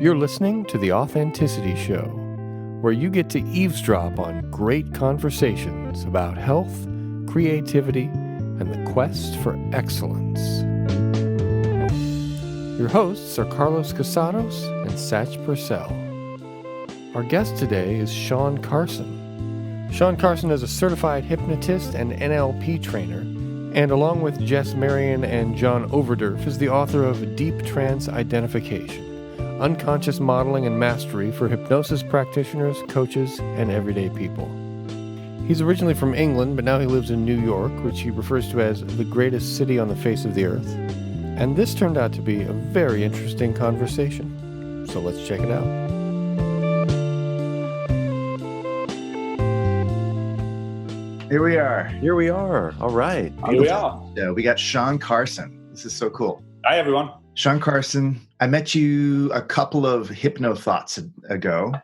You're listening to The Authenticity Show, where you get to eavesdrop on great conversations about health, creativity, and the quest for excellence. Your hosts are Carlos Casados and Satch Purcell. Our guest today is Shawn Carson. Shawn Carson is a certified hypnotist and NLP trainer, and along with Jess, Marion, and John Overdeuf, is the author of Deep Trance Identification, Unconscious Modeling and Mastery for Hypnosis Practitioners, Coaches, and Everyday People. He's originally from England, but now he lives in New York, which he refers to as the greatest city on the face of the earth. And this turned out to be a very interesting conversation. So let's check it out. Here we are. Here we are. All right. Here we are. We got Shawn Carson. This is so cool. Hi, everyone. Shawn Carson, I met you a couple of Hypno Thoughts ago.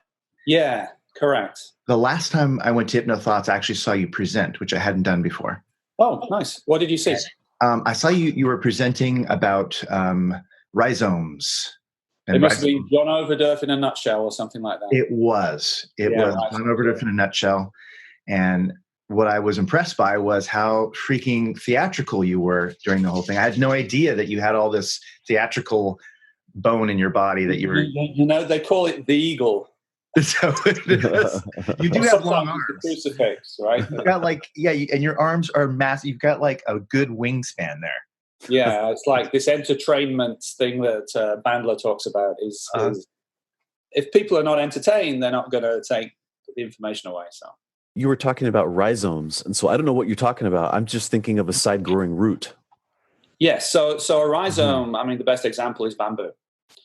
Yeah, correct. The last time I went to Hypno Thoughts, I actually saw you present, which I hadn't done before. Oh, nice. What did you see? I saw you were presenting about rhizomes. It must be John Overdeuf in a nutshell or something like that. It was John Overdeuf in a nutshell. And what I was impressed by was how freaking theatrical you were during the whole thing. I had no idea that you had all this theatrical bone in your body that you were... You know, they call it the eagle. So it is. You do have long arms. The crucifix, right? You've got and your arms are massive. You've got like a good wingspan there. Yeah, it's like this entertainment thing that Bandler talks about is if people are not entertained, they're not going to take the information away. So you were talking about rhizomes, and so I don't know what you're talking about. I'm just thinking of a side-growing root. Yes, so a rhizome, I mean, the best example is bamboo.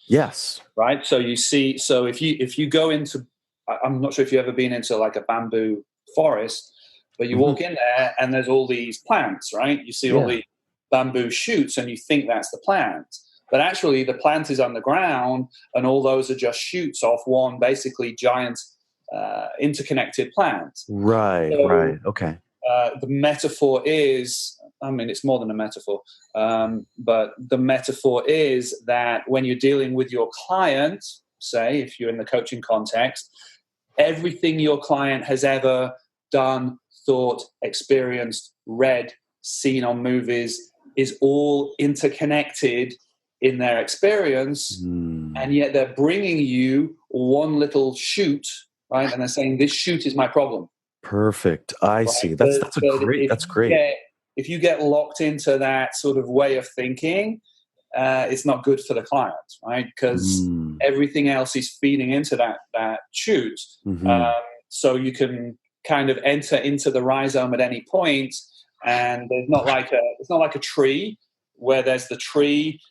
Yes. Right. So you see, so if you go into, I'm not sure if you've ever been into like a bamboo forest, but you walk in there and there's all these plants, right? You see all the bamboo shoots and you think that's the plant, but actually the plant is on the ground and all those are just shoots off one basically giant interconnected plant. Right. So, right. Okay. The metaphor is, I mean, it's more than a metaphor, but the metaphor is that when you're dealing with your client, say, if you're in the coaching context, everything your client has ever done, thought, experienced, read, seen on movies is all interconnected in their experience, and yet they're bringing you one little shoot, right? And they're saying, this shoot is my problem. Perfect. I see. That's great. That's great. If you get locked into that sort of way of thinking, it's not good for the client, right? Because everything else is feeding into that shoot. So you can kind of enter into the rhizome at any point, and it's not like a tree where there's the tree,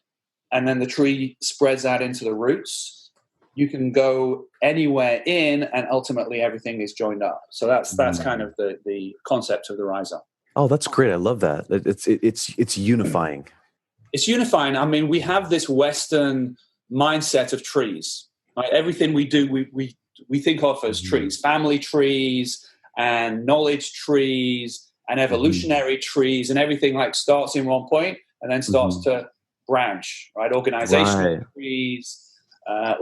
and then the tree spreads out into the roots. You can go anywhere in, and ultimately everything is joined up. So that's kind of the concept of the rhizome. Oh, that's great. I love that. It's unifying. It's unifying. I mean, we have this Western mindset of trees. Right? Everything we do, we think of as trees, family trees and knowledge trees and evolutionary trees, and everything like starts in one point and then starts to branch, right? Organizational trees.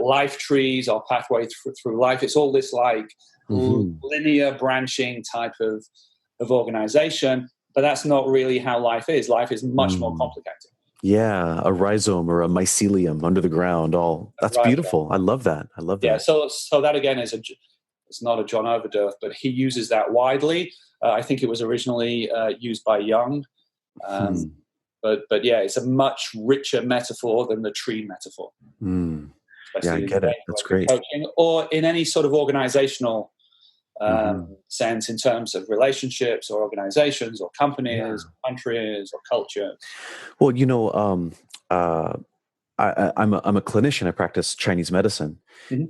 Life trees or pathway through life. It's all this like linear branching type of organization, but that's not really how life is. Life is much more complicated. Yeah, a rhizome or a mycelium under the ground. That's right, beautiful. Right. I love that. Yeah. So that again it's not a John Overdeuf, but he uses that widely. I think it was originally used by Jung. But yeah, it's a much richer metaphor than the tree metaphor. Yeah, I get it. That's great. Coaching, or in any sort of organizational sense in terms of relationships or organizations or companies, or countries or culture. Well, you know, I'm a clinician. I practice Chinese medicine,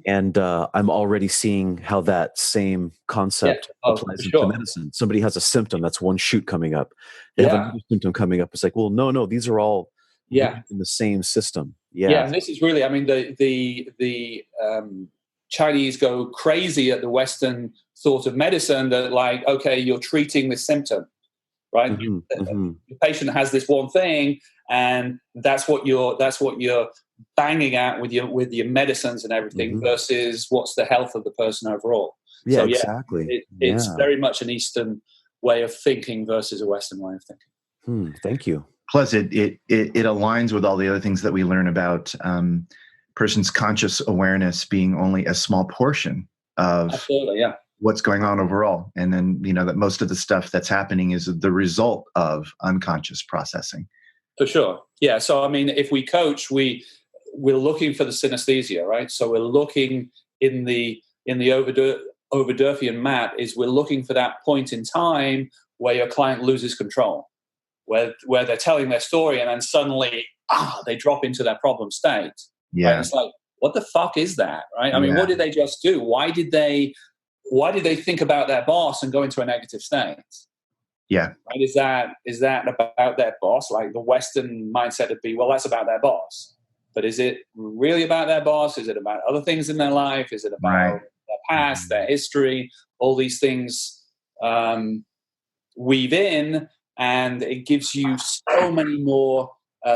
and I'm already seeing how that same concept applies to medicine. Somebody has a symptom, that's one shoot coming up. They have another symptom coming up. It's like, well, no, these are all in the same system. Yeah, and this is really, I mean, the Chinese go crazy at the Western thought of medicine that, like, okay, you're treating this symptom, right? The patient has this one thing, and that's what you're banging out with your medicines and everything versus what's the health of the person overall. Yeah, so, exactly. It's very much an Eastern way of thinking versus a Western way of thinking. Thank you. Plus, it aligns with all the other things that we learn about person's conscious awareness being only a small portion of what's going on overall. And then, that most of the stuff that's happening is the result of unconscious processing. For sure. Yeah. So, I mean, if we coach, we're looking for the synesthesia, right? So we're looking in the Overdeufian map we're looking for that point in time where your client loses control, where they're telling their story and then suddenly they drop into their problem state. Yeah. Right? It's like, what the fuck is that? Right. I mean, what did they just do? Why did they think about their boss and go into a negative state? Yeah. Right? Is that about their boss? Like the Western mindset would be, well, that's about their boss. But is it really about their boss? Is it about other things in their life? Is it about their past, their history? All these things weave in, and it gives you so many more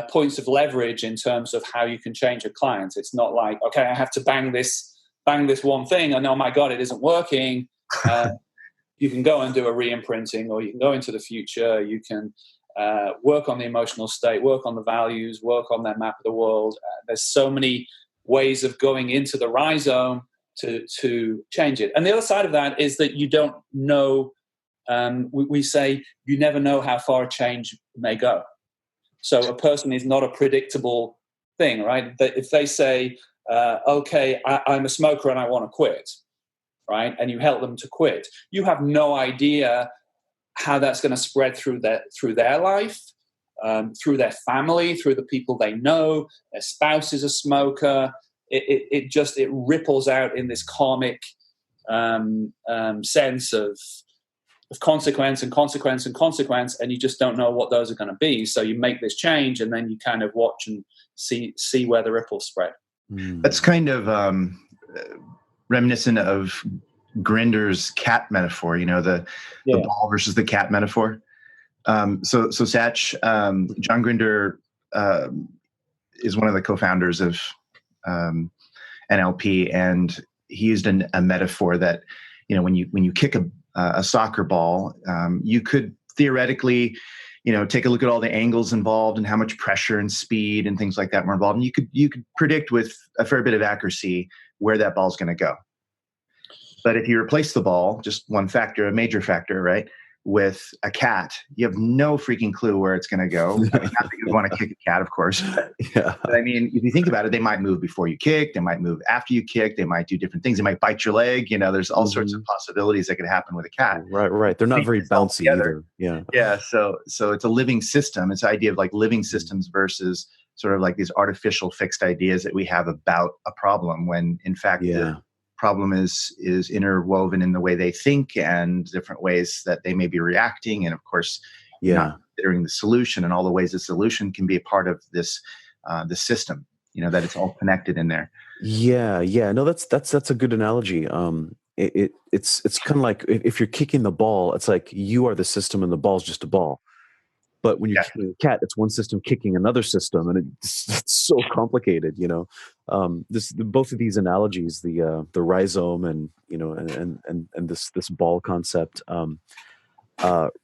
points of leverage in terms of how you can change a client. It's not like, okay, I have to bang this one thing, and oh my God, it isn't working. You can go and do a re-imprinting, or you can go into the future. You can work on the emotional state, work on the values, work on their map of the world. There's so many ways of going into the rhizome to change it. And the other side of that is that you don't know, we say you never know how far a change may go. So a person is not a predictable thing, right? That if they say, okay, I'm a smoker and I want to quit, right? And you help them to quit, you have no idea how that's going to spread through their life, through their family, through the people they know. Their spouse is a smoker. It ripples out in this karmic sense of consequence and consequence and consequence, and you just don't know what those are going to be. So you make this change, and then you kind of watch and see where the ripples spread. That's kind of reminiscent of Grinder's cat metaphor, the ball versus the cat metaphor. So Satch, John Grinder is one of the co-founders of NLP, and he used a metaphor that, when you kick a soccer ball, you could theoretically, take a look at all the angles involved and how much pressure and speed and things like that were involved, and you could predict with a fair bit of accuracy where that ball's going to go. But if you replace the ball, just one factor, a major factor, right, with a cat, you have no freaking clue where it's going to go. I mean, not that you want to kick a cat, of course. But I mean, if you think about it, they might move before you kick. They might move after you kick. They might do different things. They might bite your leg. There's all sorts of possibilities that could happen with a cat. Right. They're not very bouncy either. Yeah. So it's a living system. It's the idea of like living systems versus sort of like these artificial fixed ideas that we have about a problem, when in fact the problem is interwoven in the way they think and different ways that they may be reacting, and of course not considering the solution and all the ways the solution can be a part of this the system, that it's all connected in there. No, that's a good analogy. It's kind of like if you're kicking the ball, it's like you are the system and the ball's just a ball. But when you're kicking a cat, it's one system kicking another system, and it's so complicated, both of these analogies, the rhizome and and this ball concept,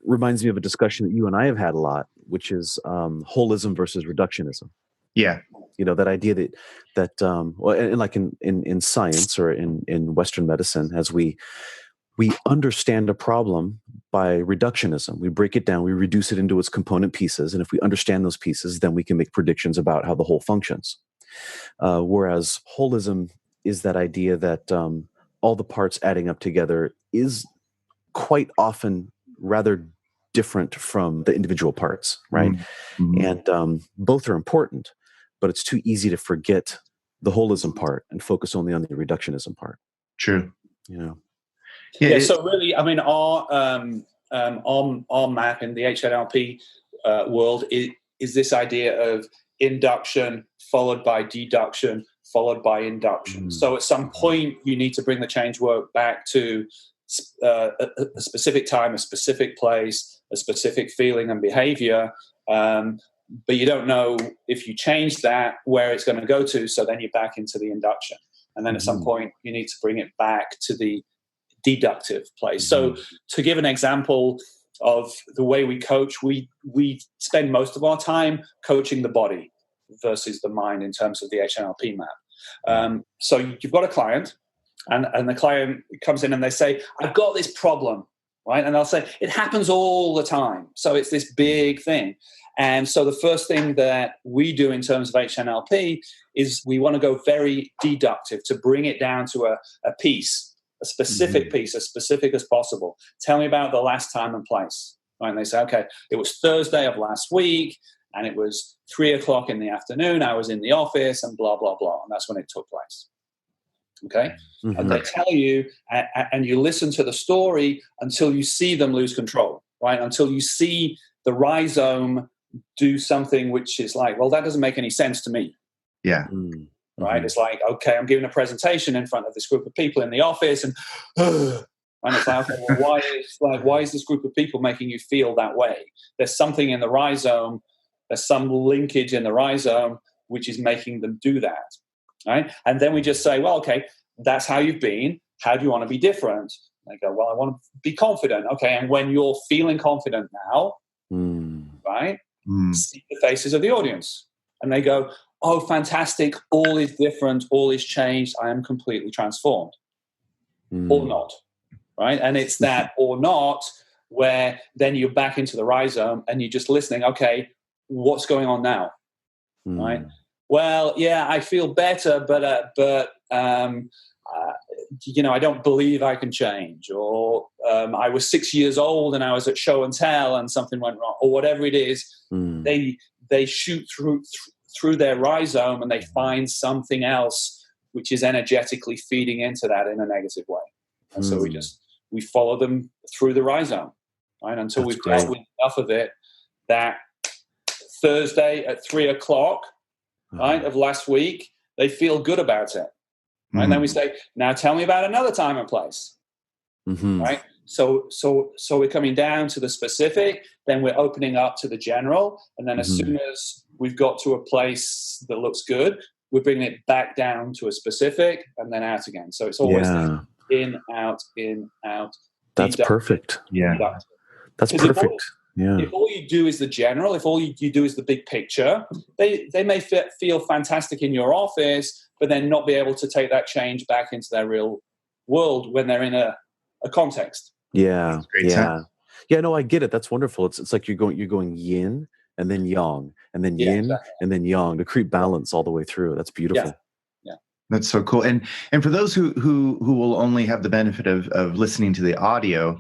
reminds me of a discussion that you and I have had a lot, which is holism versus reductionism. Yeah, that idea that and like in science or in Western medicine, as we understand a problem by reductionism. We break it down, we reduce it into its component pieces, and if we understand those pieces, then we can make predictions about how the whole functions. Whereas holism is that idea that all the parts adding up together is quite often rather different from the individual parts, right? And both are important, but it's too easy to forget the holism part and focus only on the reductionism part. True. Yeah. So really, I mean, our map in the HNLP world is this idea of induction followed by deduction followed by induction. So at some point, you need to bring the change work back to a specific time, a specific place, a specific feeling and behavior. but you don't know if you change that where it's going to go to. So then you're back into the induction. And then at some point you need to bring it back to the deductive place. So to give an example of the way we coach, we spend most of our time coaching the body versus the mind in terms of the HNLP map. So you've got a client, and the client comes in and they say, I've got this problem, right? And I'll say, it happens all the time. So it's this big thing. And so the first thing that we do in terms of HNLP is we want to go very deductive to bring it down to a piece, a specific piece, as specific as possible. Tell me about the last time and place. Right? And they say, okay, it was Thursday of last week, and it was 3:00 in the afternoon. I was in the office, and blah, blah, blah. And that's when it took place. Okay? And they tell you, and you listen to the story until you see them lose control, right? Until you see the rhizome do something which is like, well, that doesn't make any sense to me. Yeah. Right? It's like, okay, I'm giving a presentation in front of this group of people in the office, and it's like, okay, well, why is this group of people making you feel that way? There's something in the rhizome, there's some linkage in the rhizome which is making them do that. Right? And then we just say, well, okay, that's how you've been. How do you want to be different? And they go, well, I want to be confident. Okay, and when you're feeling confident now, right? See the faces of the audience. And they go, oh, fantastic. All is different. All is changed. I am completely transformed. Or not. Right? And it's that or not where then you're back into the rhizome and you're just listening. Okay, what's going on now? Right? Well, yeah, I feel better, but I don't believe I can change. Or I was 6 years old and I was at show and tell and something went wrong, or whatever it is. They shoot through their rhizome and they find something else which is energetically feeding into that in a negative way. And so we follow them through the rhizome, right? Until we've dealt with enough of it that Thursday at 3:00, right, of last week, they feel good about it. Right? And then we say, now tell me about another time and place. Right? So we're coming down to the specific, then we're opening up to the general, and then as soon as we've got to a place that looks good, we're bringing it back down to a specific and then out again. So it's always in, out, in, out. That's perfect. Yeah. That's perfect. If all you do is the general, if all you do is the big picture, they may feel fantastic in your office, but then not be able to take that change back into their real world when they're in a context. Yeah. Yeah, no, I get it. That's wonderful. It's like you're going yin and then yang, and then yin and then yang to create balance all the way through. That's beautiful. Yeah. That's so cool. And for those who will only have the benefit of listening to the audio,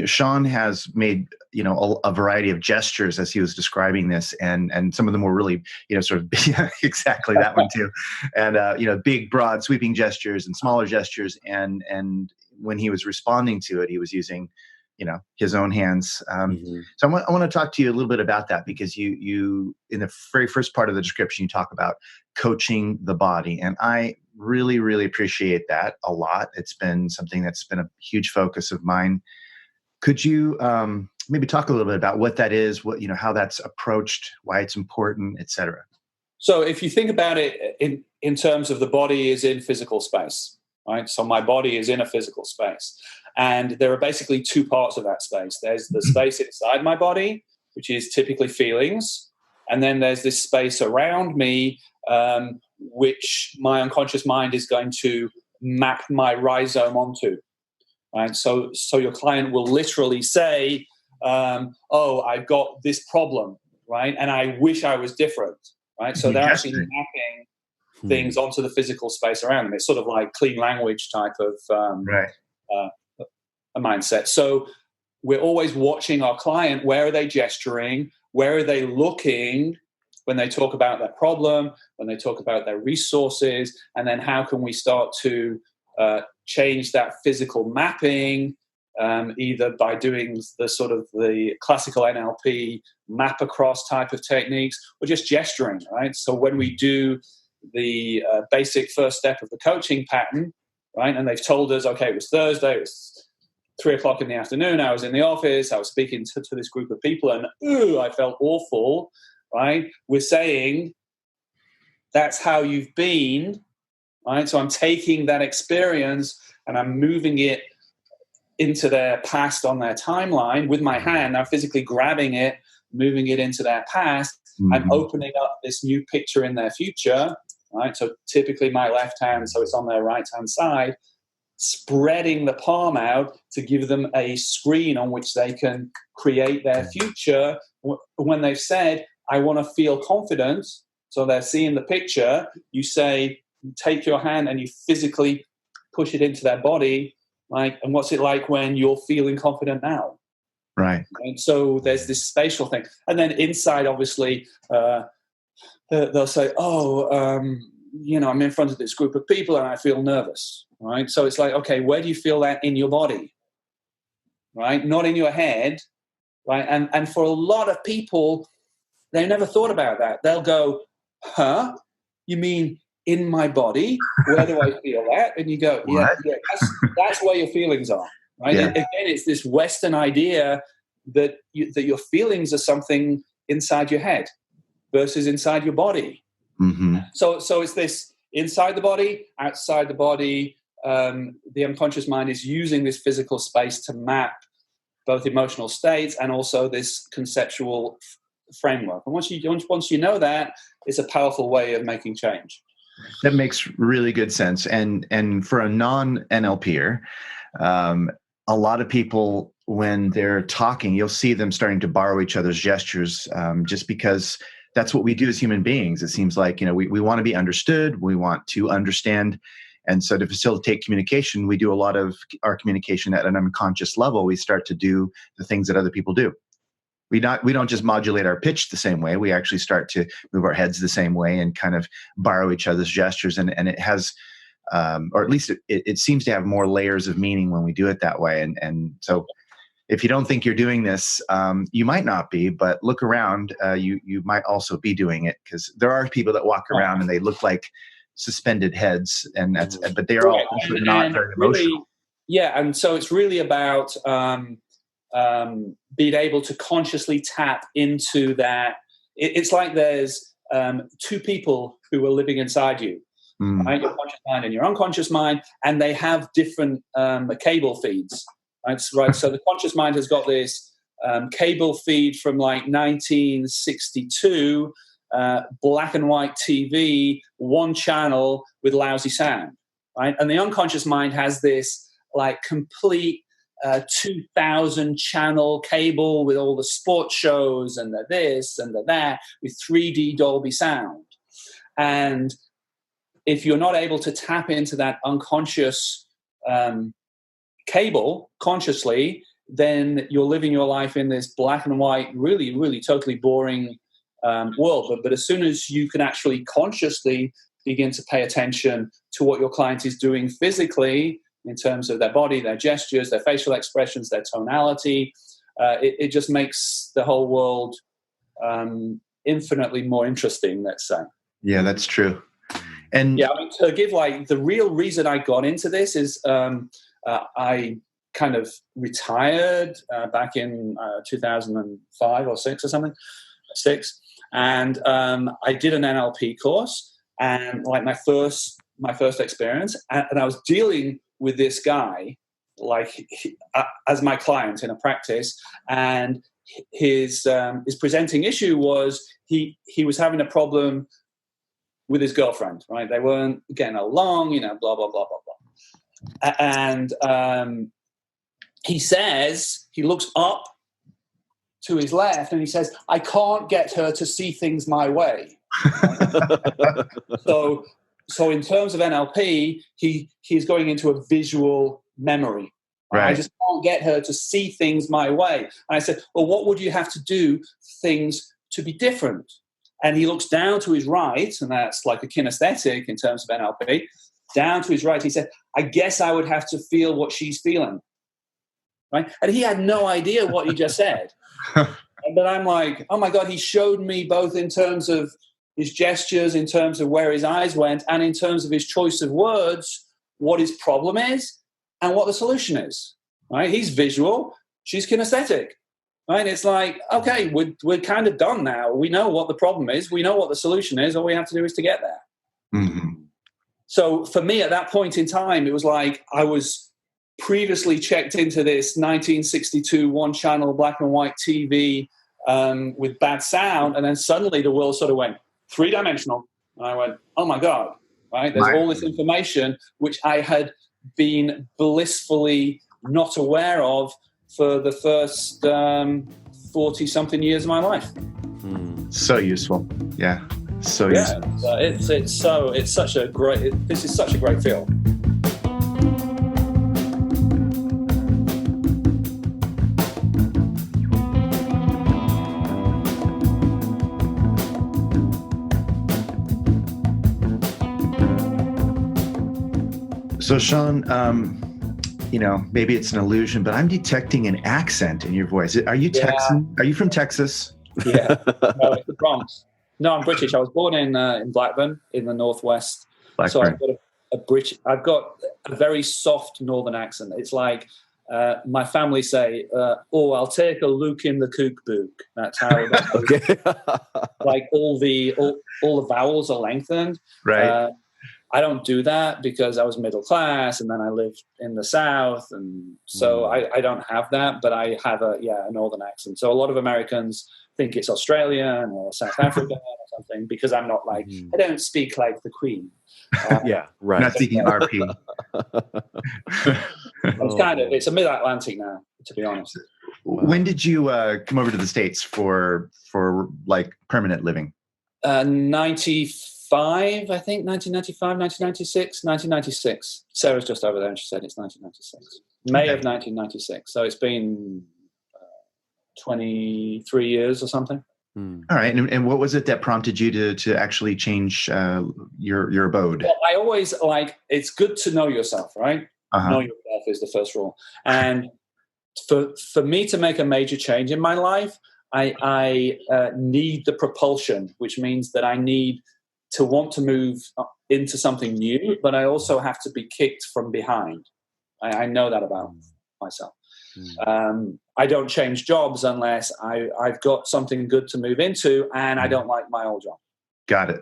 Shawn has made a variety of gestures as he was describing this, and some of them were really sort of exactly that one too, and big, broad, sweeping gestures and smaller gestures, and when he was responding to it, he was using his own hands. So I want to talk to you a little bit about that, because you in the very first part of the description you talk about coaching the body, and I really, really appreciate that a lot. It's been something that's been a huge focus of mine. Could you maybe talk a little bit about what that is, how that's approached, why it's important, et cetera? So if you think about it in terms of the body is in physical space, right? So my body is in a physical space. And there are basically two parts of that space. There's the space inside my body, which is typically feelings. And then there's this space around me, which my unconscious mind is going to map my rhizome onto. Right? So your client will literally say, I've got this problem, right? And I wish I was different, right? So they're actually mapping things onto the physical space around them. It's sort of like clean language type of a mindset. So we're always watching our client. Where are they gesturing? Where are they looking when they talk about their problem, when they talk about their resources? And then how can we start to change that physical mapping, either by doing the sort of the classical NLP map across type of techniques, or just gesturing, right? So when we do the basic first step of the coaching pattern, right, and they've told us, okay, it was Thursday, it was 3:00 in the afternoon. I was in the office. I was speaking to this group of people, and I felt awful. Right? We're saying that's how you've been. Right? So I'm taking that experience and I'm moving it into their past on their timeline with my hand. I'm physically grabbing it, moving it into their past. I'm opening up this new picture in their future. Right? So typically my left hand, so it's on their right hand side, spreading the palm out to give them a screen on which they can create their future. When they've said, I want to feel confident, so they're seeing the picture, you say, take your hand and you physically push it into their body. Like, and what's it like when you're feeling confident now? Right. And so there's this spatial thing. And then inside, obviously, they'll say, I'm in front of this group of people and I feel nervous. Right. So it's like, okay, where do you feel that in your body? Right. Not in your head. Right. And for a lot of people, they never thought about that. They'll go, you mean in my body? Where do I feel that? And you go, yeah, that's where your feelings are. Right. Yeah. Again, it's this Western idea that your feelings are something inside your head versus inside your body. Mm-hmm. So it's this inside the body, outside the body. The unconscious mind is using this physical space to map both emotional states and also this conceptual framework. And once you know that, it's a powerful way of making change. That makes really good sense. And for a non-NLPer, a lot of people, when they're talking, you'll see them starting to borrow each other's gestures, just because that's what we do as human beings. It seems like, we want to be understood. We want to understand. And so to facilitate communication, we do a lot of our communication at an unconscious level. We start to do the things that other people do. We don't just modulate our pitch the same way. We actually start to move our heads the same way and kind of borrow each other's gestures. And it has, or at least it seems to have more layers of meaning when we do it that way. And so if you don't think you're doing this, you might not be, but look around. You might also be doing it, because there are people that walk around and they look like suspended heads, but they're all not very emotional. Really, yeah, and so it's really about being able to consciously tap into that. It's like there's two people who are living inside you, right? Your conscious mind and your unconscious mind, and they have different cable feeds. Right? So the conscious mind has got this cable feed from like 1962, black and white TV, one channel with lousy sound, right? And the unconscious mind has this like complete 2,000 channel cable with all the sports shows and the this and the that with 3D Dolby sound. And if you're not able to tap into that unconscious cable consciously, then you're living your life in this black and white, really, really totally boring world. But as soon as you can actually consciously begin to pay attention to what your client is doing physically in terms of their body, their gestures, their facial expressions, their tonality, it just makes the whole world infinitely more interesting, let's say. Yeah, that's true. And yeah, I mean, to give like the real reason I got into this is I kind of retired back in 2005 or 6 or something, 6. And I did an NLP course, and like my first experience, and I was dealing with this guy like as my client in a practice, and his presenting issue was he was having a problem with his girlfriend, right? They weren't getting along, blah blah blah blah blah. And he says, he looks up to his left and he says, I can't get her to see things my way. So in terms of NLP, he's going into a visual memory. Right. I just can't get her to see things my way. And I said, well, what would you have to do for things to be different? And he looks down to his right, and that's like a kinesthetic in terms of NLP. Down to his right, he said, I guess I would have to feel what she's feeling. Right? And he had no idea what he just said. But I'm like, oh my God, he showed me both in terms of his gestures, in terms of where his eyes went, and in terms of his choice of words, what his problem is and what the solution is. right? He's visual, she's kinesthetic, right? It's like, okay, we're kind of done now. We know what the problem is. We know what the solution is. All we have to do is to get there. Mm-hmm. So for me at that point in time, it was like I was previously checked into this 1962 one-channel black and white TV with bad sound, and then suddenly the world sort of went three-dimensional. And I went, oh my God, right? There's all this information which I had been blissfully not aware of for the first 40-something years of my life. So useful. Yeah. So yeah, it's such a great. This is such a great field. So Shawn, maybe it's an illusion, but I'm detecting an accent in your voice. Are you Texan? Are you from Texas? Yeah, no, it's the Bronx. No, I'm British. I was born in Blackburn in the northwest. So I've got a very soft northern accent. It's like my family say, "I'll take a look in the cookbook." That's how. Okay. Like all the vowels are lengthened. Right. I don't do that because I was middle class, and then I lived in the South, and so I don't have that. But I have a northern accent. So a lot of Americans think it's Australian or South African or something because I'm not like I don't speak like the Queen. Yeah, right. Not speaking RP. It's a mid-Atlantic now, to be honest. When did you come over to the States for like permanent living? 95, I think, 1995, 1996, 1996. Sarah's just over there and she said it's 1996. May of 1996. So it's been 23 years or something. All right. And what was it that prompted you to actually change your abode? Well, I always it's good to know yourself, right? Know yourself is the first rule. And for me to make a major change in my life, I need the propulsion, which means that I need to want to move into something new, but I also have to be kicked from behind. I know that about myself. I don't change jobs unless I've got something good to move into and I don't like my old job. Got it.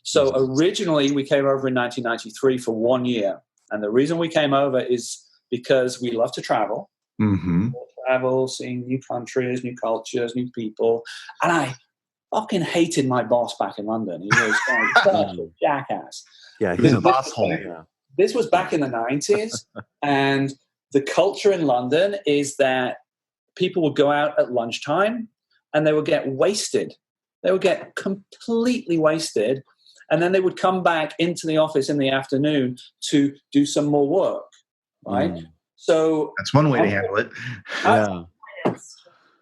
So originally we came over in 1993 for 1 year. And the reason we came over is because we love to travel. Travel, seeing new countries, new cultures, new people. And I fucking hated my boss back in London. He was such a jackass. Yeah, he's a boss hole. This was back in the 90s. And the culture in London is that people would go out at lunchtime and they would get wasted. They would get completely wasted. And then they would come back into the office in the afternoon to do some more work, right? So that's one way to handle it.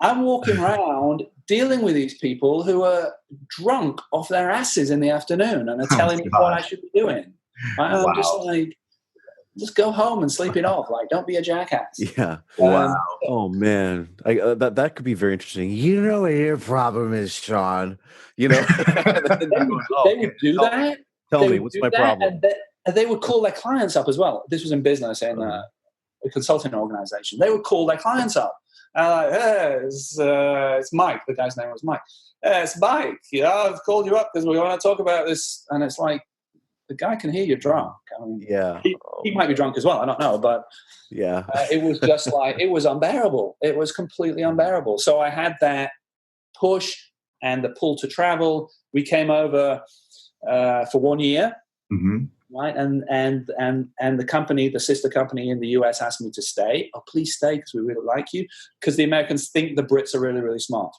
I'm walking around dealing with these people who are drunk off their asses in the afternoon and are telling me what I should be doing. I'm just like, just go home and sleep it off. Like, don't be a jackass. Yeah. Wow. Oh man, that could be very interesting. You know what your problem is, Shawn. You know, they would do that. Tell me, what's my problem? And they would call their clients up as well. This was in business in a consulting organization. They would call their clients up. Like, hey, it's Mike. The guy's name was Mike. Hey, it's Mike. I've called you up because we want to talk about this. And it's like, the guy can hear you drunk. I mean, he might be drunk as well. I don't know, but it was just like, it was unbearable. It was completely unbearable. So I had that push and the pull to travel. We came over for 1 year, right? And the company, the sister company in the US, asked me to stay. Oh, please stay because we really like you. Because the Americans think the Brits are really, really smart.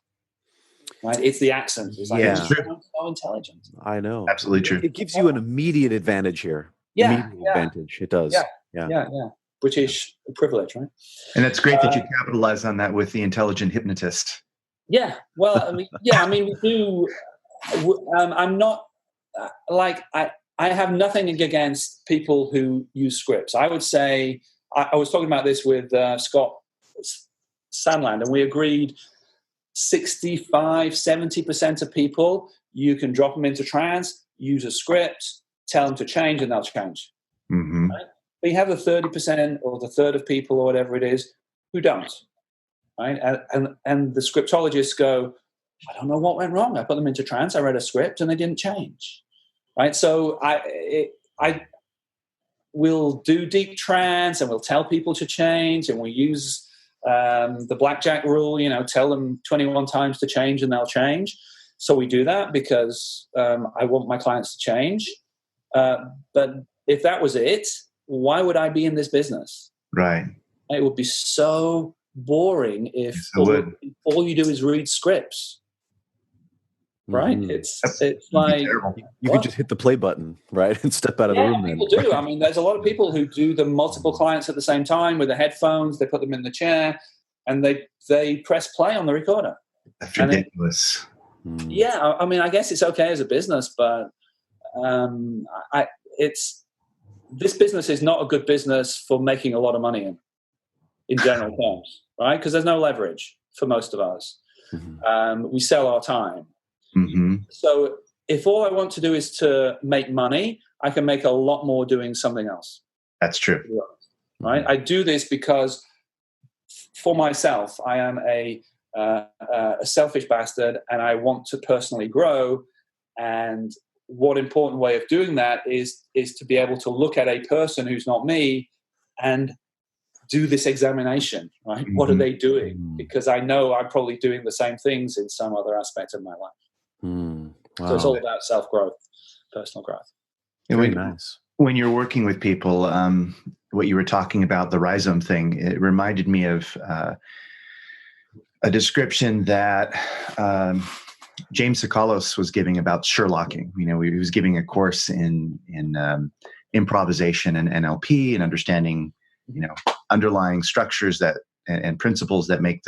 Right? It's the accent. It's like, it's so intelligent. I know. Absolutely true. It gives you an immediate advantage here. Advantage. It does. Yeah. British privilege, right? And it's great that you capitalize on that with the intelligent hypnotist. Yeah. Well, I mean, we do. I'm not I have nothing against people who use scripts. I would say I was talking about this with Scott Sandland, and we agreed 65-70% of people, you can drop them into trance, use a script, tell them to change, and they'll change. Right? But you have the 30% or the third of people or whatever it is who don't, right? And the scriptologists go, I don't know what went wrong. I put them into trance. I read a script and they didn't change, right? So I will do deep trance and we'll tell people to change, and we use the blackjack rule, tell them 21 times to change and they'll change. So we do that because I want my clients to change. But if that was it, why would I be in this business? Right. It would be so boring if all you do is read scripts. Right? Mm-hmm. It's like you could just hit the play button, right, and step out of the room. People do. I mean, there's a lot of people who do the multiple clients at the same time with the headphones. They put them in the chair and they press play on the recorder. That's ridiculous. Yeah, I mean, I guess it's okay as a business, but this business is not a good business for making a lot of money in general terms, right? Because there's no leverage for most of us. Mm-hmm. We sell our time. Mm-hmm. So if all I want to do is to make money, I can make a lot more doing something else. That's true. Right? I do this because for myself, I am a selfish bastard and I want to personally grow. And what important way of doing that is to be able to look at a person who's not me and do this examination, right? Mm-hmm. What are they doing? Because I know I'm probably doing the same things in some other aspect of my life. Wow. So it's all about self-growth, personal growth. Very nice. When you're working with people, what you were talking about, the rhizome thing, it reminded me of a description that James Sakalos was giving about Sherlocking. He was giving a course in improvisation and NLP and understanding, underlying structures that and principles that make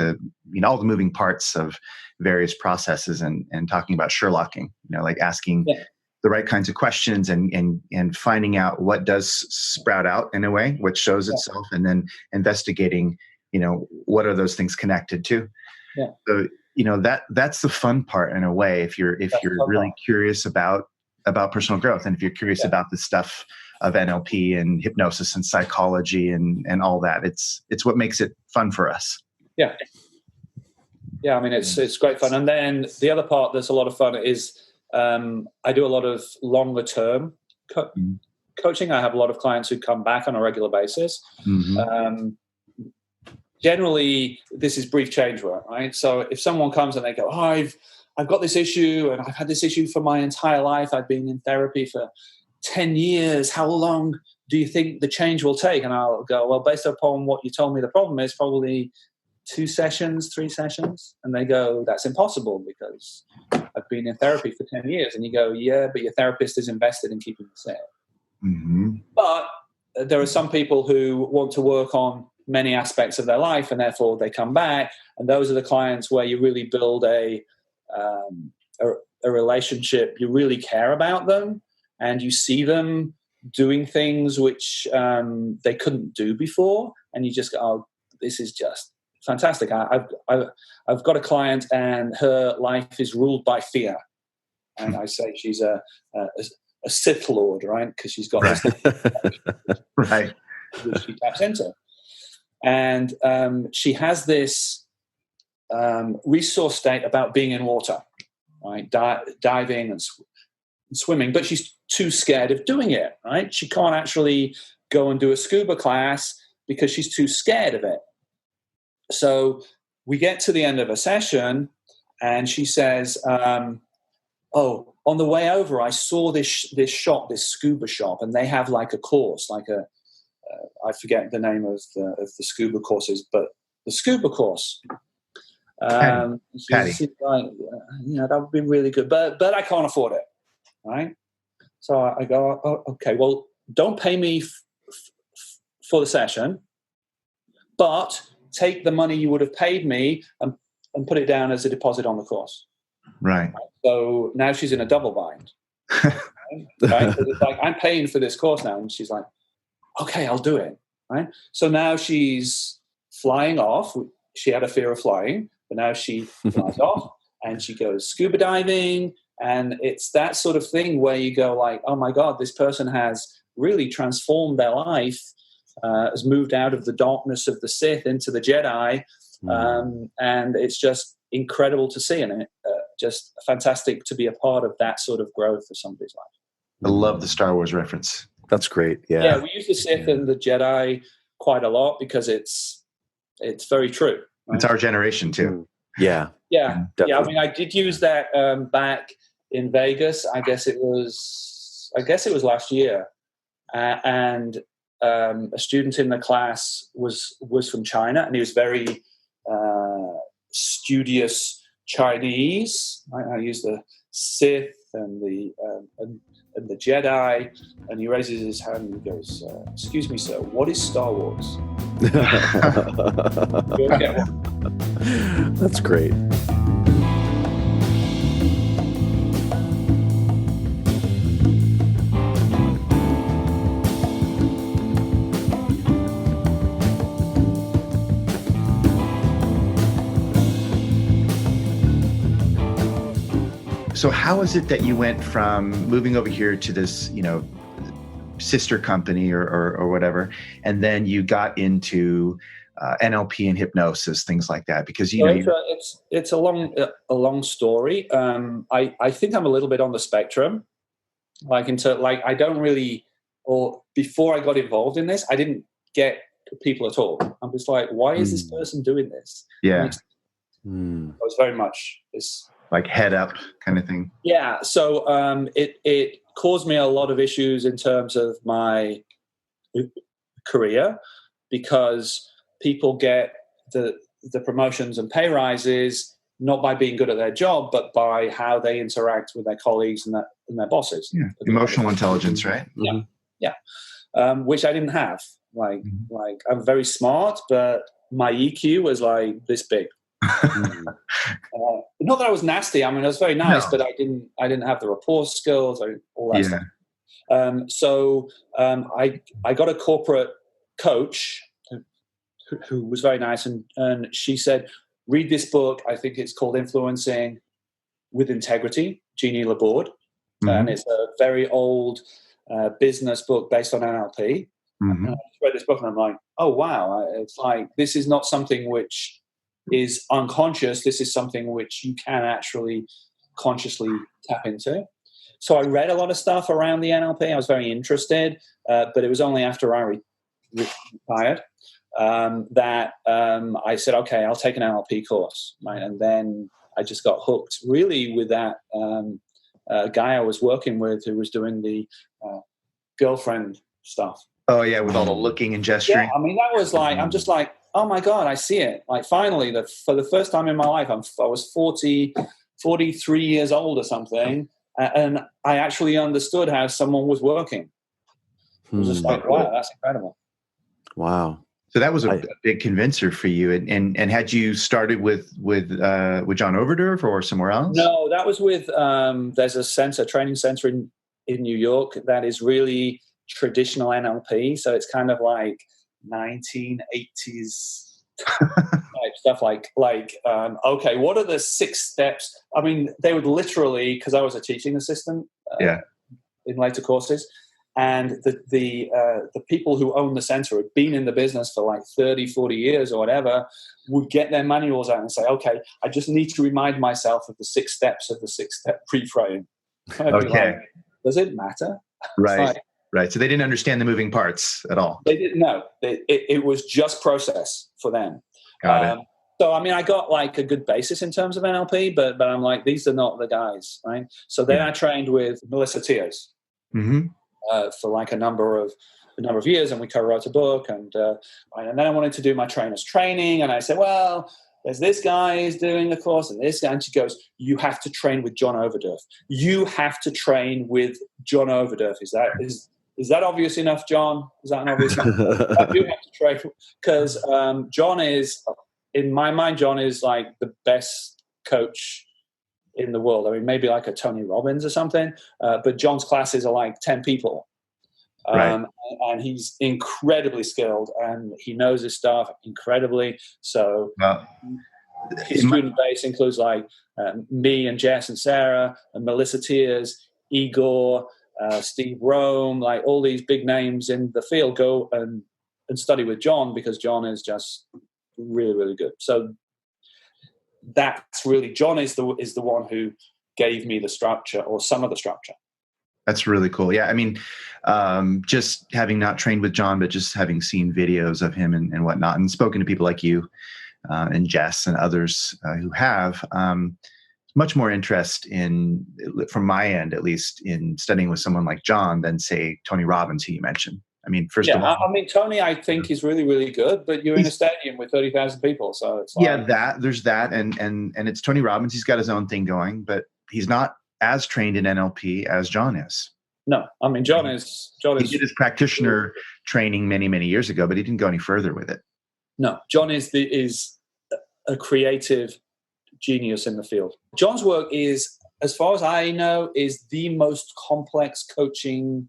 all the moving parts of various processes, and talking about Sherlocking, like asking the right kinds of questions and finding out what does sprout out in a way, what shows itself, and then investigating, what are those things connected to? Yeah. So, that's the fun part in a way, if you're really curious about personal growth, and if you're curious about the stuff of NLP and hypnosis and psychology and all that, it's what makes it fun for us. Yeah. Yeah. I mean, it's great fun. And then the other part that's a lot of fun is, I do a lot of longer term coaching. I have a lot of clients who come back on a regular basis. Mm-hmm. Generally, this is brief change work, right? So if someone comes and they go, I've got this issue and I've had this issue for my entire life. I've been in therapy for 10 years. How long do you think the change will take? And I'll go, well, based upon what you told me the problem is, probably 2 sessions, 3 sessions. And they go, that's impossible because I've been in therapy for 10 years. And you go, yeah, but your therapist is invested in keeping you safe. Mm-hmm. But there are some people who want to work on many aspects of their life, and therefore they come back. And those are the clients where you really build a relationship. You really care about them, and you see them doing things which they couldn't do before, and you just go, "Oh, this is just fantastic." I've got a client, and her life is ruled by fear, and I say she's a Sith Lord, right? Because she's got this right, which she taps into, and she has this resource state about being in water, right? Diving and swimming, but she's too scared of doing it, right? She can't actually go and do a scuba class because she's too scared of it. So we get to the end of a session and she says, oh, on the way over, I saw this shop, this scuba shop, and they have like a course, like I forget the name of the scuba courses, but the scuba course. Patty. Like, that would be really good, but I can't afford it, right? So I go, oh, okay, well, don't pay me for the session, but take the money you would have paid me and put it down as a deposit on the course. Right. So now she's in a double bind. Right? So it's like, I'm paying for this course now. And she's like, okay, I'll do it. Right. So now she's flying off. She had a fear of flying, but now she flies off and she goes scuba diving. And it's that sort of thing where you go like, oh my God, this person has really transformed their life has moved out of the darkness of the Sith into the Jedi, and it's just incredible to see, and just fantastic to be a part of that sort of growth of somebody's life. I love the Star Wars reference. That's great. Yeah. Yeah, we use the Sith and the Jedi quite a lot because it's very true. Right? It's our generation too. Yeah. Yeah. Definitely. Yeah. I mean, I did use that back in Vegas. I guess it was last year, and a student in the class was from China, and he was very studious Chinese. I used the Sith and the Jedi, and he raises his hand and he goes, "Excuse me, sir, what is Star Wars?" That's great. So how is it that you went from moving over here to this, sister company or whatever, and then you got into NLP and hypnosis, things like that? Because it's a long story. I think I'm a little bit on the spectrum. I don't really, or before I got involved in this, I didn't get people at all. I'm just like, why is this person doing this? Yeah. I was very much this. Like head up kind of thing. Yeah. So it caused me a lot of issues in terms of my career, because people get the promotions and pay rises not by being good at their job, but by how they interact with their colleagues and their bosses. Yeah. Emotional intelligence, right? Yeah. Yeah. Which I didn't have. Like I'm very smart, but my EQ was like this big. Not that I was nasty. I mean, I was very nice, but I didn't have the rapport skills or all that stuff. So I got a corporate coach who was very nice, and she said, read this book. I think it's called Influencing with Integrity, Jeannie Laborde, and it's a very old business book based on NLP. And I just read this book and I'm like, oh wow, it's like, this is not something which is unconscious. This is something which you can actually consciously tap into. So I read a lot of stuff around the NLP. I was very interested, but it was only after I retired that I said, okay, I'll take an NLP course. Right? And then I just got hooked really with that guy I was working with who was doing the girlfriend stuff. Oh yeah, with all the looking and gesturing. Yeah, I mean, that was like, I'm just like, oh my God, I see it. Like finally, for the first time in my life, I was 43 years old or something, and I actually understood how someone was working. It was just like, wow, that's incredible. Wow. So that was a big convincer for you. And had you started with John Overdeuf or somewhere else? No, that was with, there's a training center in New York that is really traditional NLP. So it's kind of like 1980s type stuff, like okay, what are the 6 steps? I mean, they would literally, because I was a teaching assistant in later courses, and the people who own the center had been in the business for like 30-40 years or whatever, would get their manuals out and say, okay, I just need to remind myself of the 6 steps of the 6-step pre-frame. Okay. Like, does it matter? Right. Right. So they didn't understand the moving parts at all. They didn't know. It was just process for them. Got it. So, I mean, I got like a good basis in terms of NLP, but I'm like, these are not the guys, right? So then I trained with Melissa Tears for like a number of years, and we co-wrote a book, and then I wanted to do my trainer's training, and I said, well, there's this guy is doing a course, and this guy, and she goes, you have to train with John Overdeuf. You have to train with John Overdeuf. Is that obvious enough, John? Is that an obvious enough? I do have to train because John is, in my mind, John is like the best coach in the world. I mean, maybe like a Tony Robbins or something, but John's classes are like 10 people. And he's incredibly skilled, and he knows his stuff incredibly. So his student base includes like me and Jess and Sarah and Melissa Tears, Igor, Steve Rome, like all these big names in the field go and and study with John, because John is just really, really good. So that's really, John is the one who gave me the structure, or some of the structure. That's really cool. Yeah, I mean, just having not trained with John, but just having seen videos of him and whatnot, and spoken to people like you and Jess and others who have, much more interest in, from my end at least, in studying with someone like John than, say, Tony Robbins, who you mentioned. I mean, first of all, I mean, Tony, I think is really, really good, but you're in a stadium with 30,000 people, so it's like, there's that, and it's Tony Robbins. He's got his own thing going, but he's not as trained in NLP as John is. No, I mean, John is. He did his practitioner training many, many years ago, but he didn't go any further with it. No, John is a creative genius in the field. John's work is, as far as I know, is the most complex coaching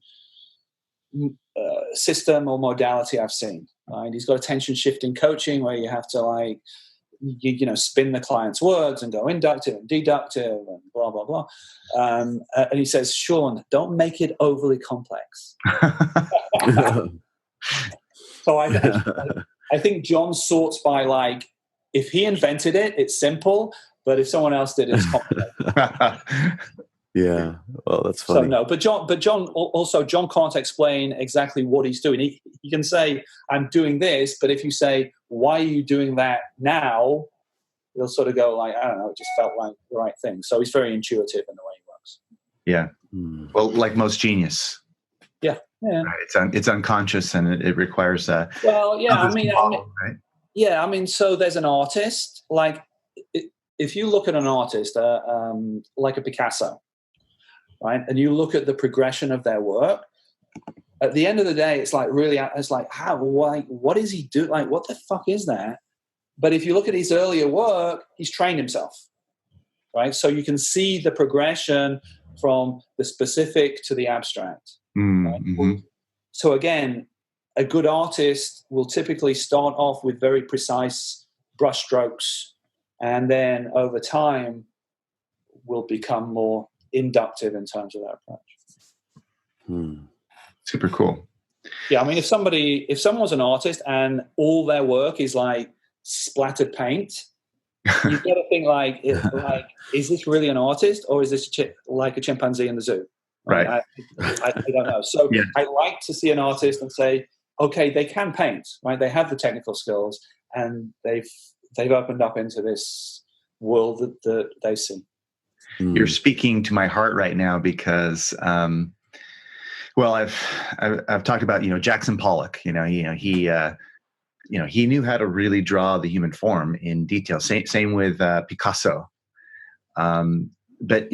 system or modality I've seen. Right? He's got attention shifting coaching, where you have to like, you know, spin the client's words and go inductive and deductive and blah blah blah. And he says, Shawn, don't make it overly complex. So I think John sorts by, like, if he invented it, it's simple, but if someone else did, it's complicated. Yeah, well, that's funny. So no, but John can't explain exactly what he's doing. He can say, I'm doing this, but if you say, why are you doing that now? He'll sort of go like, I don't know, it just felt like the right thing. So he's very intuitive in the way he works. Yeah. Well, like most genius. Yeah. Yeah. Right. It's unconscious, and it requires a. Well, yeah. I mean, right? Yeah. I mean, so there's an artist. Like, if you look at an artist, like a Picasso, right, and you look at the progression of their work, at the end of the day, it's like really, it's like, how, why, what is he doing? Like, what the fuck is that? But if you look at his earlier work, he's trained himself, right? So you can see the progression from the specific to the abstract. Mm-hmm. Right? So again, a good artist will typically start off with very precise brush strokes, and then over time will become more inductive in terms of their approach. Super cool. Yeah, I mean, if someone's an artist and all their work is like splattered paint, you've got to think like, is this really an artist, or is this like a chimpanzee in the zoo? Right. I don't know. So yeah. I like to see an artist and say, okay, they can paint, right? They have the technical skills, and they've opened up into this world that they see. You're speaking to my heart right now, because, well, I've talked about, Jackson Pollock. He knew how to really draw the human form in detail. Same with Picasso. But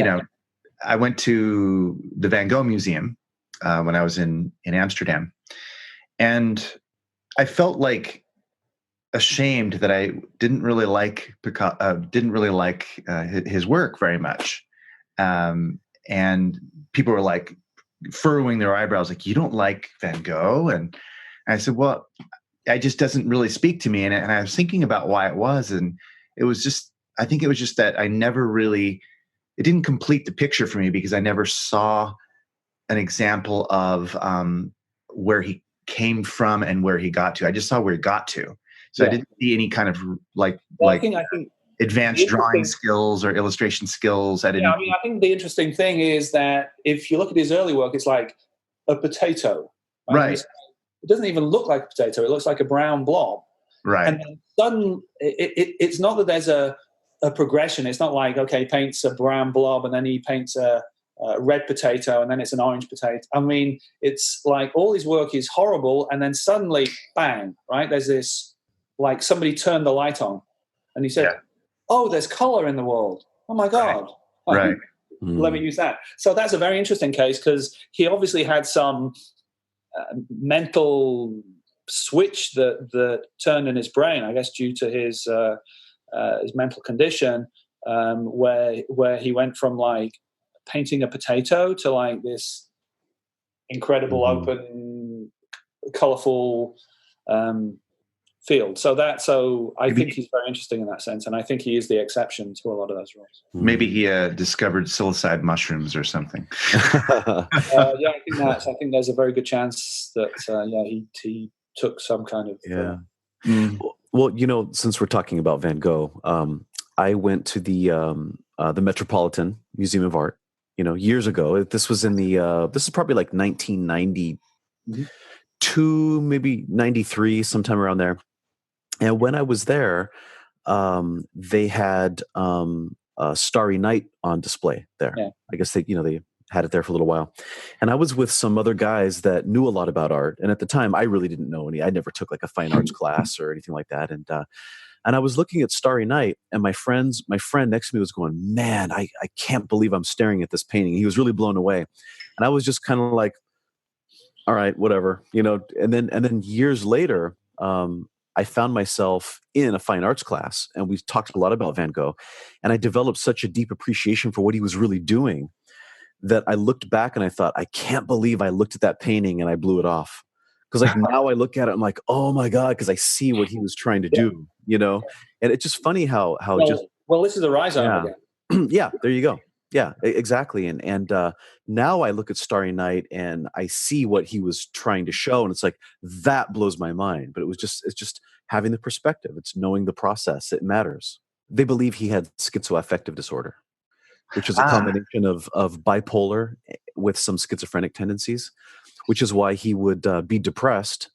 I went to the Van Gogh Museum when I was in Amsterdam, and I felt like ashamed that I didn't really like his work very much, and people were like furrowing their eyebrows, like, you don't like Van Gogh? And I said, well, it just doesn't really speak to me. And I was thinking about why it was, and I think it was just that I never really, it didn't complete the picture for me, because I never saw an example of where he came from and where he got to. I just saw where he got to. So I didn't see any kind of I think advanced drawing skills or illustration skills. I think the interesting thing is that if you look at his early work, it's like a potato. Right. It doesn't even look like a potato. It looks like a brown blob. Right. And then suddenly, it's not that there's a progression. It's not like, okay, he paints a brown blob and then he paints a red potato and then it's an orange potato. I mean, it's like all his work is horrible, and then suddenly, bang, right? There's this, like somebody turned the light on and he said, oh, there's color in the world. Oh my God. Right. Let me use that. So that's a very interesting case, because he obviously had some mental switch that turned in his brain, I guess, due to his mental condition, where he went from like painting a potato to like this incredible open, colorful field. So I think he's very interesting in that sense, and I think he is the exception to a lot of those rules. Maybe he discovered psilocybin mushrooms or something. I think there's a very good chance that he took some kind of Well, since we're talking about Van Gogh, I went to the Metropolitan Museum of Art, years ago. This was this is probably like 1992, maybe 93, sometime around there. And when I was there, they had Starry Night on display there. Yeah. I guess they had it there for a little while. And I was with some other guys that knew a lot about art. And at the time, I really didn't know any. I never took like a fine arts class or anything like that. And I was looking at Starry Night, and my friend next to me was going, "Man, I can't believe I'm staring at this painting." He was really blown away. And I was just kind of like, all right, whatever, and then years later, I found myself in a fine arts class, and we talked a lot about Van Gogh, and I developed such a deep appreciation for what he was really doing that I looked back and I thought, I can't believe I looked at that painting and I blew it off. Because like now I look at it, I'm like, oh my God, because I see what he was trying to do, and it's just funny how this is the rhizome again. Yeah, there you go. Yeah, exactly. And now I look at Starry Night and I see what he was trying to show, and it's like that blows my mind. But it's just having the perspective. It's knowing the process. It matters. They believe he had schizoaffective disorder, which is a combination of bipolar with some schizophrenic tendencies, which is why he would be depressed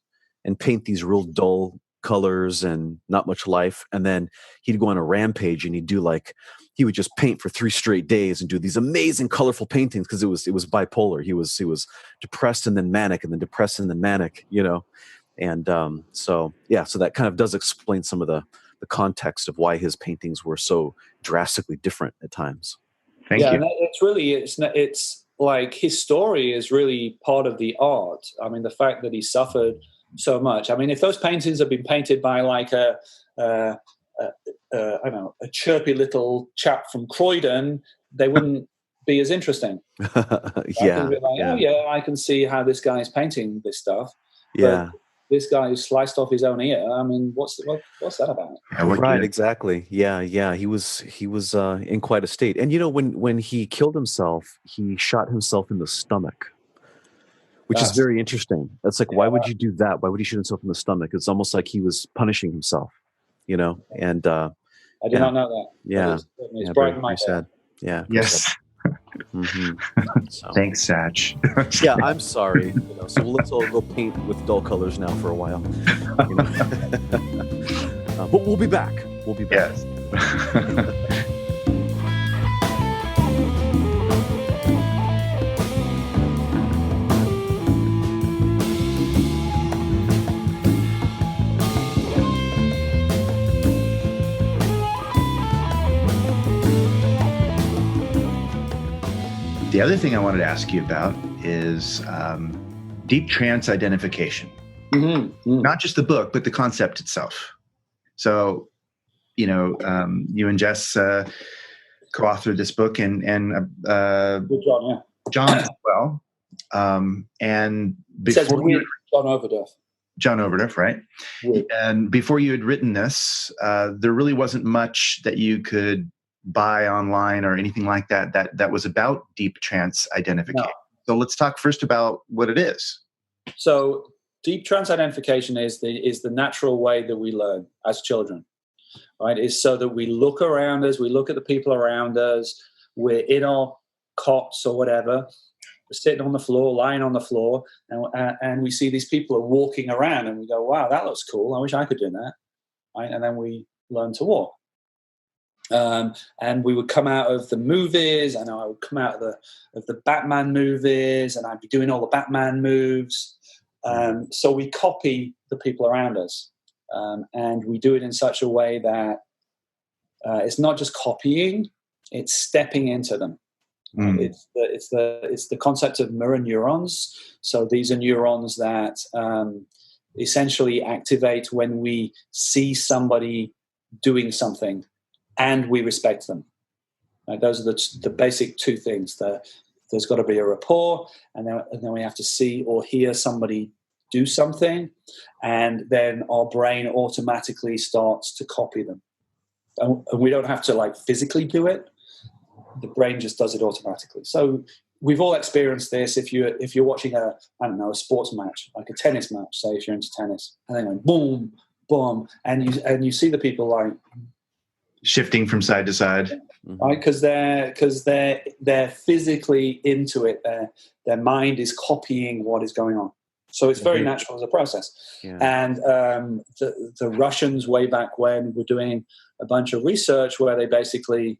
and paint these real dull colors and not much life. And then he'd go on a rampage and he would just paint for 3 straight days and do these amazing colorful paintings because it was bipolar. He was depressed and then manic and then depressed and then manic, And so that kind of does explain some of the context of why his paintings were so drastically different at times. Thank you. It's like his story is really part of the art. I mean, the fact that he suffered so much. I mean, if those paintings had been painted by like a chirpy little chap from Croydon, they wouldn't be as interesting. I can see how this guy is painting this stuff. Yeah. But this guy who sliced off his own ear. I mean, what's that about? Right, exactly. Yeah. He was in quite a state. And when he killed himself, he shot himself in the stomach, which is very interesting. That's like, why would you do that? Why would he shoot himself in the stomach? It's almost like he was punishing himself, And I did not know that. Yeah, it's bright in my sad. Yeah. Yes. So. Thanks, Satch. Yeah, I'm sorry. So let's all go paint with dull colors now for a while. But we'll be back. Yes. The other thing I wanted to ask you about is Deep Trance Identification. Not just the book, but the concept itself. So, you and Jess co-authored this book, and John as well. And before John Overdeuf. John Overdeuf, right? Weird. And before you had written this, there really wasn't much that you could buy online or anything like that was about deep trance identification. No. So let's talk first about what it is. So deep trance identification is the natural way that we learn as children, right? Is so that we look around us, we look at the people around us, we're in our cots or whatever, we're sitting on the floor, lying on the floor, and we see these people are walking around, and we go, wow, that looks cool. I wish I could do that, right? And then we learn to walk. And we would come out of the movies, and I would come out of the Batman movies, and I'd be doing all the Batman moves. So we copy the people around us, and we do it in such a way that it's not just copying; it's stepping into them. It's the concept of mirror neurons. So these are neurons that essentially activate when we see somebody doing something and we respect them. Right? Those are the basic two things. There's got to be a rapport, and then we have to see or hear somebody do something, and then our brain automatically starts to copy them. And we don't have to physically do it. The brain just does it automatically. So we've all experienced this. If you're watching a sports match, like a tennis match, say if you're into tennis, and then going boom, boom, and you see the people like shifting from side to side, right? Because they're physically into it. Their mind is copying what is going on. So it's very natural as a process. Yeah. And the Russians way back when were doing a bunch of research where they basically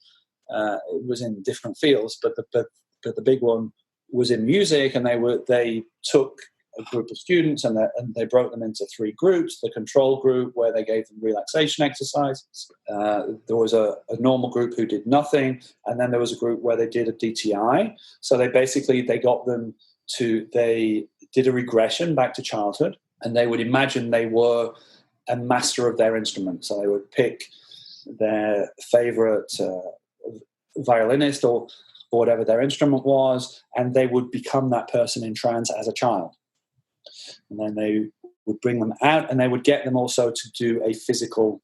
it was in different fields, but the big one was in music, and they took a group of students and they broke them into 3 groups. The control group, where they gave them relaxation exercises. There was a normal group who did nothing, and then there was a group where they did a DTI. So they did a regression back to childhood, and they would imagine they were a master of their instrument. So they would pick their favorite violinist or whatever their instrument was, and they would become that person in trance as a child. And then they would bring them out, and they would get them also to do a physical,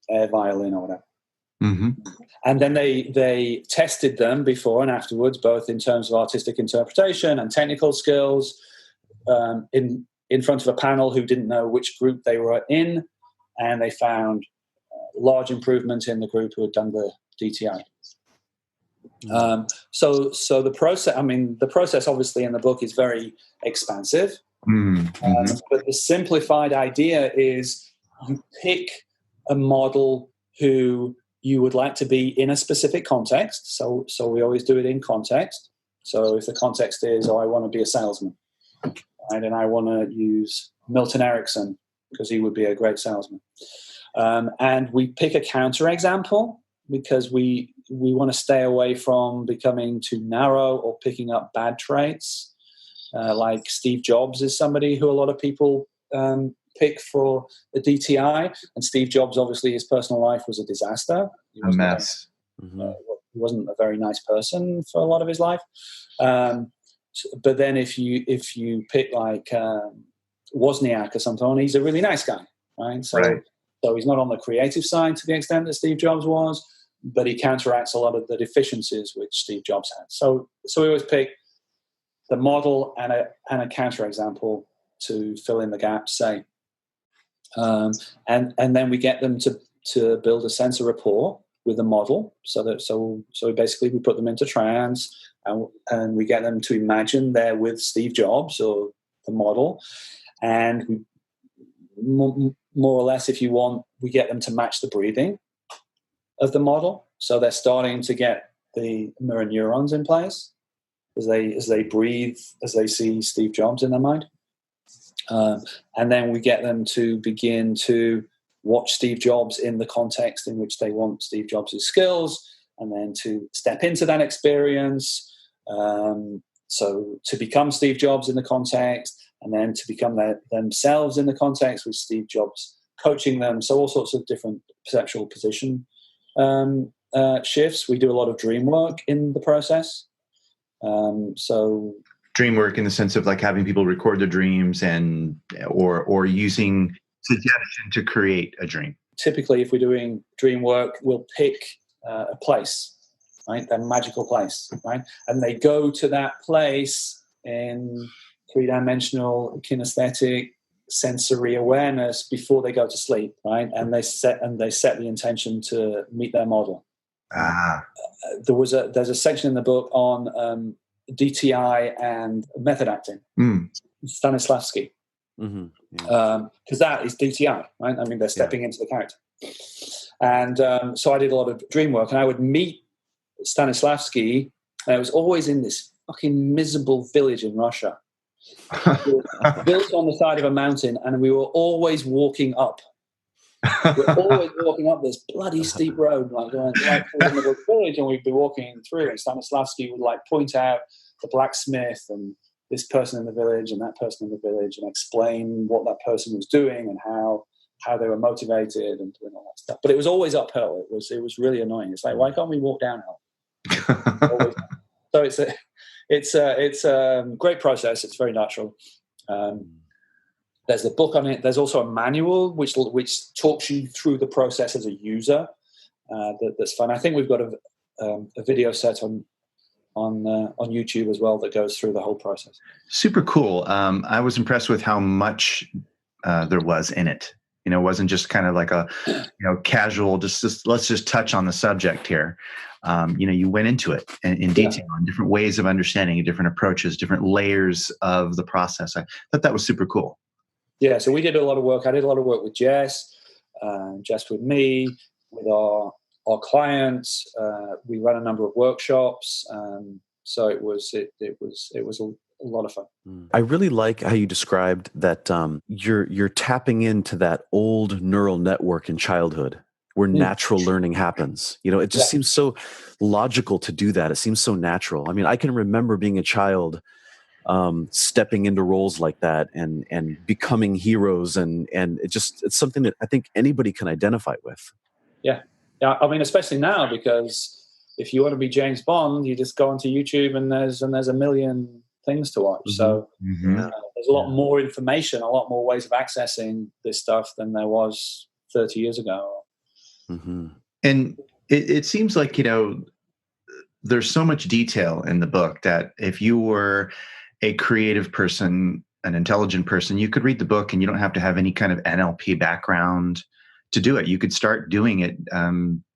air violin or whatever. Mm-hmm. And then they tested them before and afterwards, both in terms of artistic interpretation and technical skills, in front of a panel who didn't know which group they were in, and they found large improvement in the group who had done the DTI. So the process obviously in the book is very expansive, but the simplified idea is you pick a model who you would like to be in a specific context. So we always do it in context. So if the context is, I want to be a salesman, right, and I want to use Milton Erickson because he would be a great salesman, and we pick a counterexample because we want to stay away from becoming too narrow or picking up bad traits. Like Steve Jobs is somebody who a lot of people pick for the DTI, and Steve Jobs, obviously, his personal life was a disaster. A mess. He wasn't a very nice person for a lot of his life. But then if you pick like Wozniak or something, he's a really nice guy, right? So he's not on the creative side to the extent that Steve Jobs was, but he counteracts a lot of the deficiencies which Steve Jobs had. So we always pick the model and a counterexample to fill in the gaps, say. And then we get them to build a sense of rapport with the model. So basically we put them into trance, and we get them to imagine they're with Steve Jobs or the model, and we, more or less, if you want, we get them to match the breathing of the model. So they're starting to get the mirror neurons in place as they breathe, as they see Steve Jobs in their mind. And then we get them to begin to watch Steve Jobs in the context in which they want Steve Jobs' skills, and then to step into that experience. So to become Steve Jobs in the context, and then to become themselves in the context with Steve Jobs coaching them. So all sorts of different perceptual position shifts. We do a lot of dream work in the process. Dream work in the sense of like having people record their dreams or using suggestion to create a dream. Typically, if we're doing dream work, we'll pick a place, right? A magical place, right? And they go to that place in 3-dimensional kinesthetic sensory awareness before they go to sleep, right? And they set the intention to meet their model. There's a section in the book on DTI and method acting. Stanislavski, because that is DTI, right? I mean, they're stepping into the character. And so I did a lot of dream work, and I would meet Stanislavski, and I was always in this fucking miserable village in Russia. Built on the side of a mountain, and we were always walking up. We're always walking up this bloody steep road, like going right through the middle of the village, and we'd be walking through, and Stanislavski would like point out the blacksmith and this person in the village and that person in the village, and explain what that person was doing and how they were motivated and doing all that stuff. But it was always uphill. It was really annoying. It's like, why can't we walk downhill? So it's a great process. It's very natural. There's a book on it. There's also a manual which talks you through the process as a user. That's fun. I think we've got a video set on on YouTube as well that goes through the whole process. Super cool. I was impressed with how much there was in it. It wasn't just kind of like a, casual, just let's just touch on the subject here. You went into it in detail on different ways of understanding, different approaches, different layers of the process. I thought that was super cool. Yeah. So we did a lot of work. I did a lot of work with Jess, Jess with me, with our clients. We ran a number of workshops. So it was a lot of fun. I really like how you described that you're tapping into that old neural network in childhood where natural learning happens. It just seems so logical to do that. It seems so natural. I mean, I can remember being a child stepping into roles like that and becoming heroes, and it's something that I think anybody can identify with. Yeah. I mean, especially now, because if you want to be James Bond, you just go onto YouTube and there's a million things to watch. So there's a lot more information, a lot more ways of accessing this stuff than there was 30 years ago. And it seems like, there's so much detail in the book that if you were a creative person, an intelligent person, you could read the book and you don't have to have any kind of NLP background to do it. You could start doing it,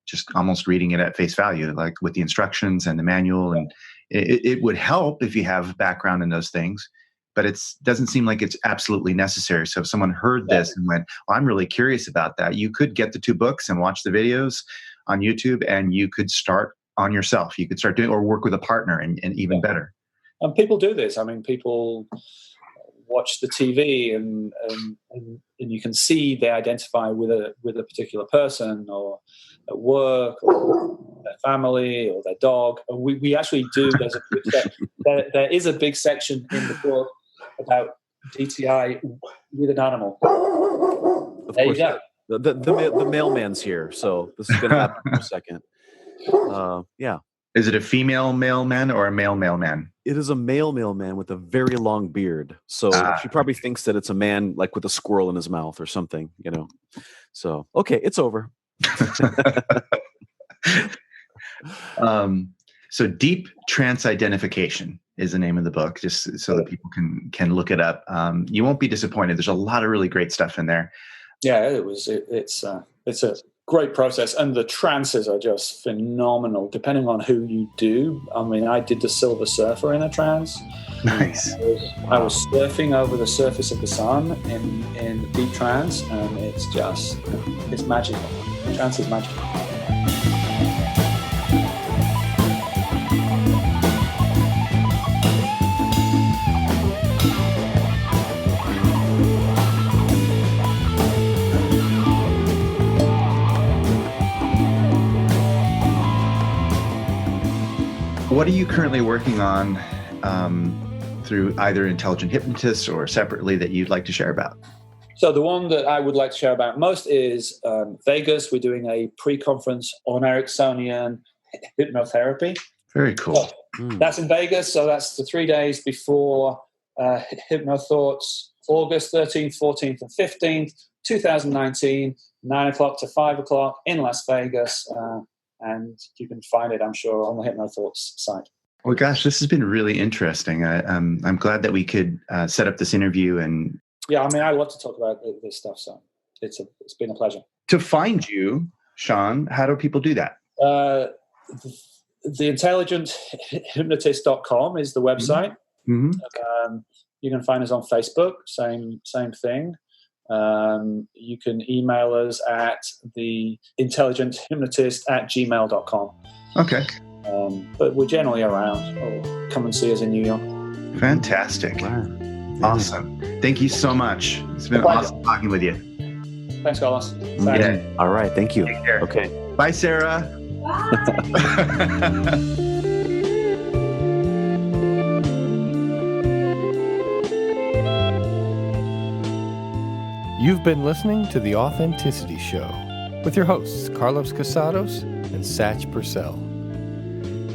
just almost reading it at face value, like with the instructions and the manual. And it would help if you have background in those things, but it doesn't seem like it's absolutely necessary. So if someone heard this and went, well, I'm really curious about that, you could get the 2 books and watch the videos on YouTube, and you could start on yourself. You could start doing, or work with a partner, and even better. And people do this. I mean, people watch the TV and you can see they identify with a particular person, or at work, or their family, or their dog. And we actually do. There is a big section in the book about DTI with an animal. There you go. The mailman's here, so this is going to happen for a second. Is it a female mailman or a male mailman? It is a male mailman with a very long beard. So she probably thinks that it's a man, like with a squirrel in his mouth or something, So, okay, it's over. So Deep Trance Identification is the name of the book, just so that people can look it up. You won't be disappointed. There's a lot of really great stuff in there. Yeah, it's a great process, and the trances are just phenomenal depending on who you do. I mean, I did the Silver Surfer in a trance. Nice. I was surfing over the surface of the sun in deep trance, and it's magical. Trance is magical. What are you currently working on through either Intelligent Hypnotists or separately that you'd like to share about? So the one that I would like to share about most is Vegas. We're doing a pre-conference on Ericksonian hypnotherapy. Very cool. So that's in Vegas. So that's the 3 days before Hypnothoughts, August 13th, 14th, and 15th, 2019, 9 o'clock to 5 o'clock in Las Vegas. And you can find it, I'm sure, on the Hypnothoughts site. Well, gosh, this has been really interesting. I'm glad that we could set up this interview. And yeah, I mean, I love to talk about this stuff, so it's been a pleasure. To find you, Shawn, how do people do that? The intelligenthypnotist.com is the website. You can find us on Facebook, same thing. You can email us at the intelligenthypnotist@gmail.com. Okay. But we're generally around, or come and see us in New York. Fantastic. Wow. Awesome. Thank you so much. It's been awesome talking with you. Thanks, Carlos. Yeah. All right. Thank you. Take care. Okay. Bye, Sarah. Bye. You've been listening to The Authenticity Show with your hosts, Carlos Casados and Satch Purcell.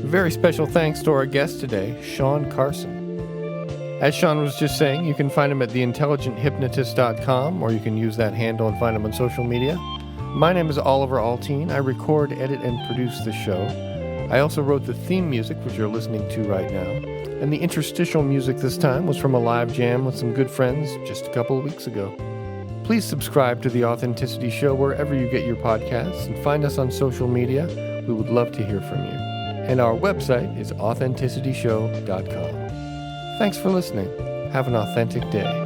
Very special thanks to our guest today, Shawn Carson. As Shawn was just saying, you can find him at theintelligenthypnotist.com, or you can use that handle and find him on social media. My name is Oliver Althoen. I record, edit, and produce the show. I also wrote the theme music, which you're listening to right now, and the interstitial music this time was from a live jam with some good friends just a couple of weeks ago. Please subscribe to The Authenticity Show wherever you get your podcasts and find us on social media. We would love to hear from you. And our website is authenticityshow.com. Thanks for listening. Have an authentic day.